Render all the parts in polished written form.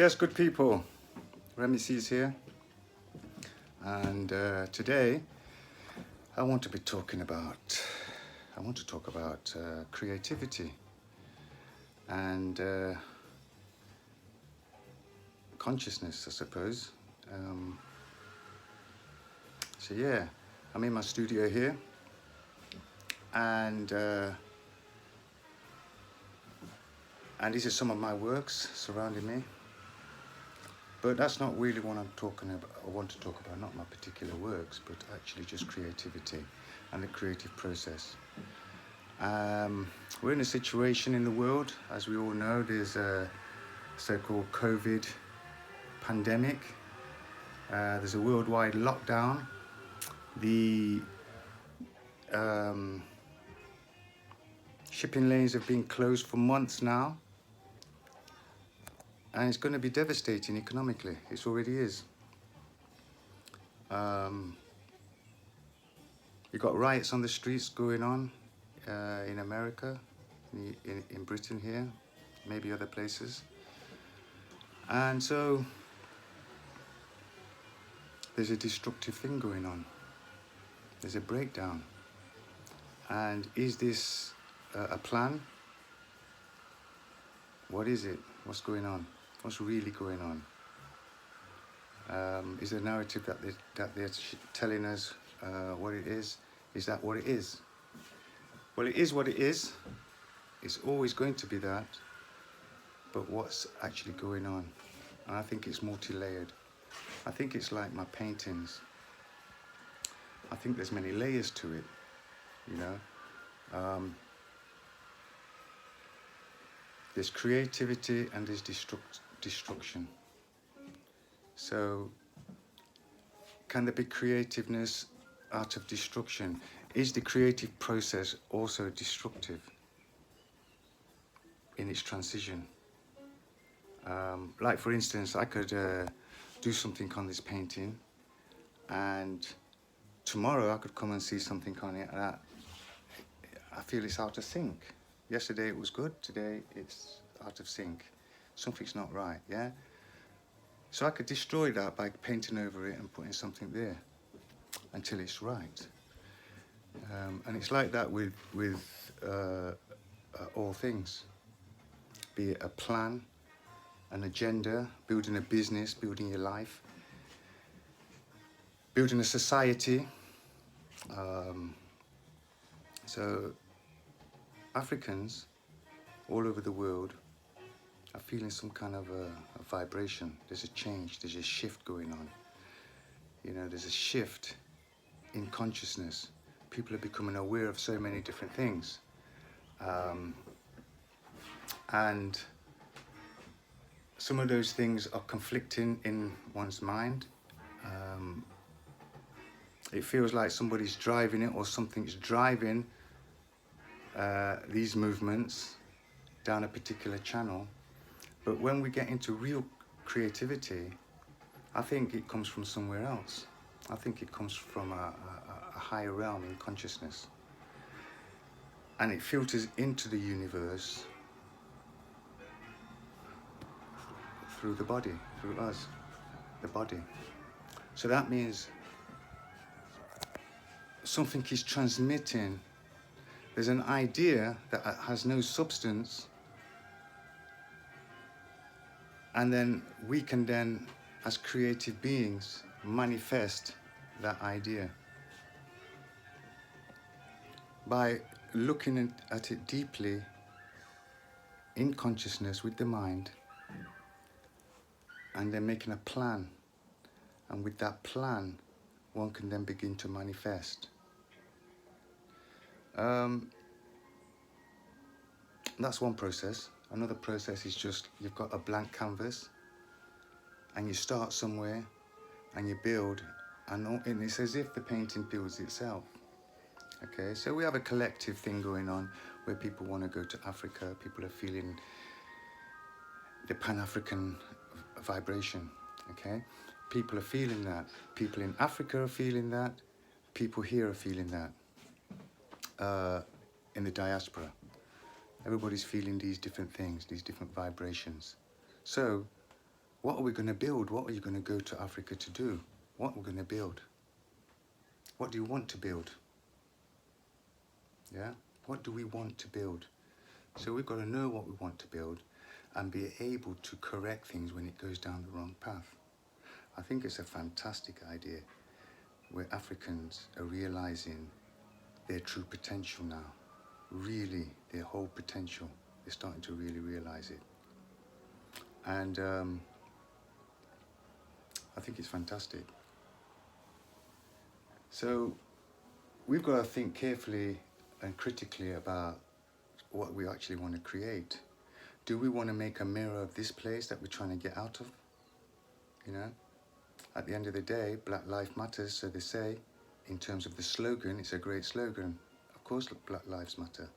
Yes, good people. Remy is here, and today I want to be talking about. I want to talk about creativity and consciousness, I suppose. So yeah, I'm in my studio here, and these are some of my works surrounding me. But that's not really what I'm talking about. I want to talk about not my particular works, but actually just creativity and the creative process. We're in a situation in the world, as we all know, there's a so-called COVID pandemic. There's a worldwide lockdown. The shipping lanes have been closed for months now. And it's going to be devastating economically. It already is. You've got riots on the streets going on in America, in Britain here, maybe other places. And so there's a destructive thing going on. There's a breakdown. And is this a plan? What is it? What's going on? What's really going on? Is the narrative that they're telling us what it is? Is that what it is? Well, it is what it is. It's always going to be that. But what's actually going on? And I think it's multi-layered. I think it's like my paintings. I think there's many layers to it, you know. There's creativity and there's destruction. So, can there be creativeness out of destruction? Is the creative process also destructive in its transition? Like for instance, I could do something on this painting and tomorrow I could come and see something on it and I feel it's out of sync. Yesterday it was good, today it's out of sync. Something's not right, yeah? So I could destroy that by painting over it and putting something there until it's right. And it's like that with all things. Be it a plan, an agenda, building a business, building your life, building a society. So Africans all over the world are feeling some kind of a vibration. There's a change, there's a shift going on. You know, there's a shift in consciousness. People are becoming aware of so many different things. And some of those things are conflicting in one's mind. It feels like somebody's driving it or something's driving these movements down a particular channel. But when we get into real creativity, I think it comes from somewhere else. I think it comes from a higher realm in consciousness. And it filters into the universe through the body, through us, the body. So that means something is transmitting. There's an idea that has no substance, and then we can then, as creative beings, manifest that idea by looking at it deeply in consciousness with the mind, and then making a plan. And with that plan, one can then begin to manifest. That's one process. Another process is just you've got a blank canvas and you start somewhere and you build, and it's as if the painting builds itself. Okay, so we have a collective thing going on where people want to go to Africa. People are feeling the Pan-African vibration. Okay, people are feeling that. People in Africa are feeling that. People here are feeling that. In the diaspora, everybody's feeling these different things, these different vibrations. So What are we going to build? What are you going to go to Africa to do? What we're going to build? What do you want to build? Yeah? What do we want to build? So we've got to know what we want to build and be able to correct things when it goes down the wrong path. I think it's a fantastic idea where Africans are realizing their true potential now. Really, their whole potential. They're starting to really realize it. And I think it's fantastic. So we've got to think carefully and critically about what we actually want to create. Do we want to make a mirror of this place that we're trying to get out of? You know, at the end of the day, Black Lives Matters, so they say. In terms of the slogan, it's a great slogan. Of course, Black Lives Matter.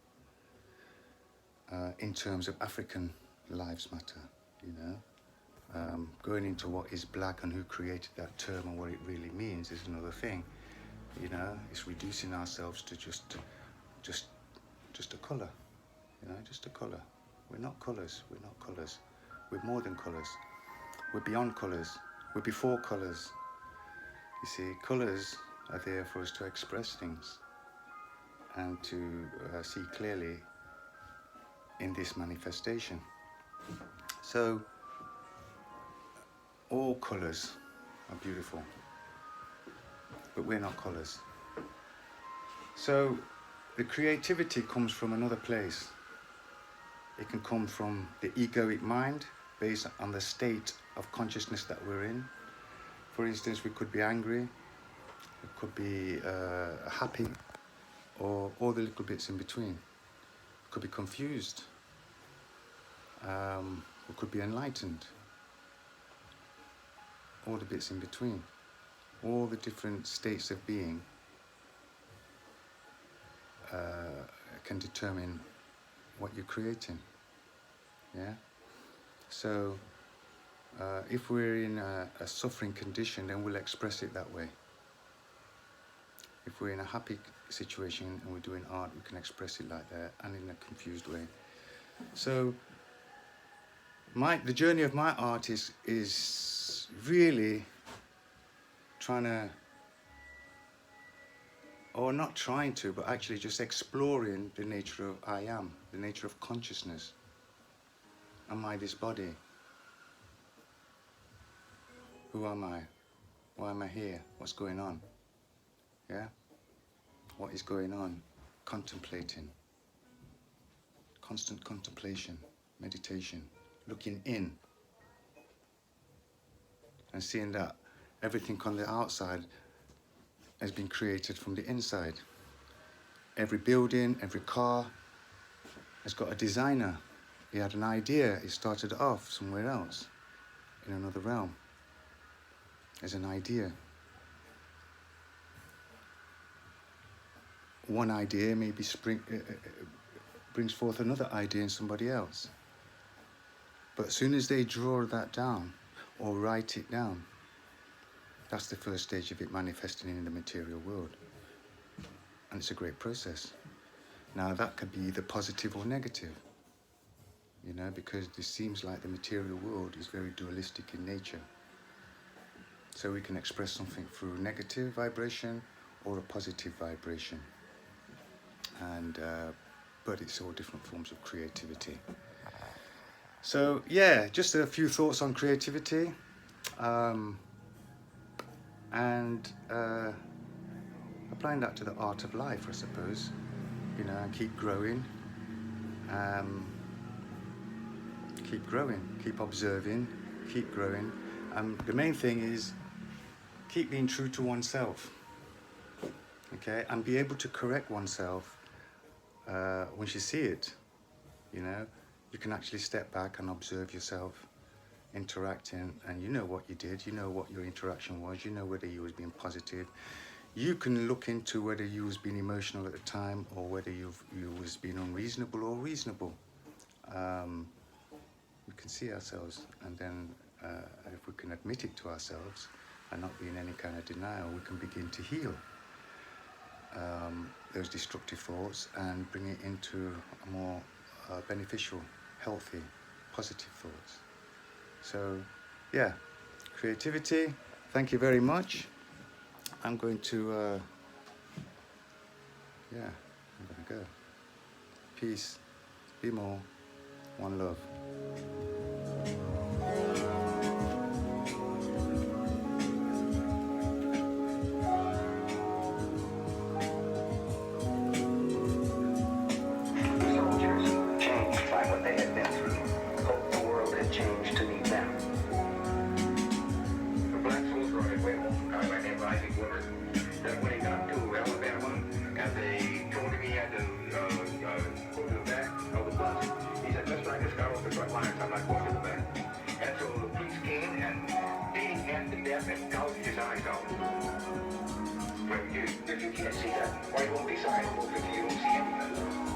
In terms of African lives matter, you know. Going into what is black and who created that term and what it really means is another thing. You know, it's reducing ourselves to just a colour. You know, just a colour. We're not colours. We're not colours. We're more than colours. We're beyond colours. We're before colours. You see, colours are there for us to express things and to see clearly in this manifestation. So, all colours are beautiful, but we're not colours. So, the creativity comes from another place. It can come from the egoic mind, based on the state of consciousness that we're in. For instance, we could be angry, we could be happy, or all the little bits in between. We could be confused, we could be enlightened, all the bits in between, all the different states of being can determine what you're creating. Yeah. So if we're in a suffering condition, then we'll express it that way. If we're in a happy situation and we're doing art, we can express it like that, and in a confused way. So the journey of my art is really trying to, or not trying to, but actually just exploring the nature of I am, the nature of consciousness. Am I this body? Who am I? Why am I here? What's going on? Yeah? What is going on? Contemplating. Constant contemplation, meditation, looking in and seeing that everything on the outside has been created from the inside. Every building, every car has got a designer. He had an idea. He started off somewhere else, in another realm, as an idea. One idea maybe brings forth another idea in somebody else. But as soon as they draw that down or write it down, that's the first stage of it manifesting in the material world. And it's a great process. Now that could be either positive or negative, you know, because it seems like the material world is very dualistic in nature. So we can express something through negative vibration or a positive vibration. And but it's all different forms of creativity. So yeah, just a few thoughts on creativity. And applying that to the art of life, I suppose, you know, and keep growing, keep observing, keep growing. The main thing is keep being true to oneself, okay, and be able to correct oneself once you see it. You know, you can actually step back and observe yourself interacting, and you know what you did, you know what your interaction was, you know whether you was being positive. You can look into whether you was being emotional at the time or whether you was being unreasonable or reasonable. We can see ourselves, and then if we can admit it to ourselves and not be in any kind of denial, we can begin to heal those destructive thoughts and bring it into a more beneficial, healthy, positive thoughts. So yeah, creativity. Thank you very much. I'm going to, yeah, I'm going to go. Peace. Be more. One love. Soldiers, changed by what they had been through, hoped the world had changed to meet them. The black soldier on his way home, a guy by the name of Isaac Woodard, that when he got to Alabama, and they told him he had to go to the back of the bus, he said, Mister, I just got off the front lines, I'm not going to the back. And so the police came and beat him to death and gouged his eyes out. But if you can't see that, why you won't be so animal if you don't see anything?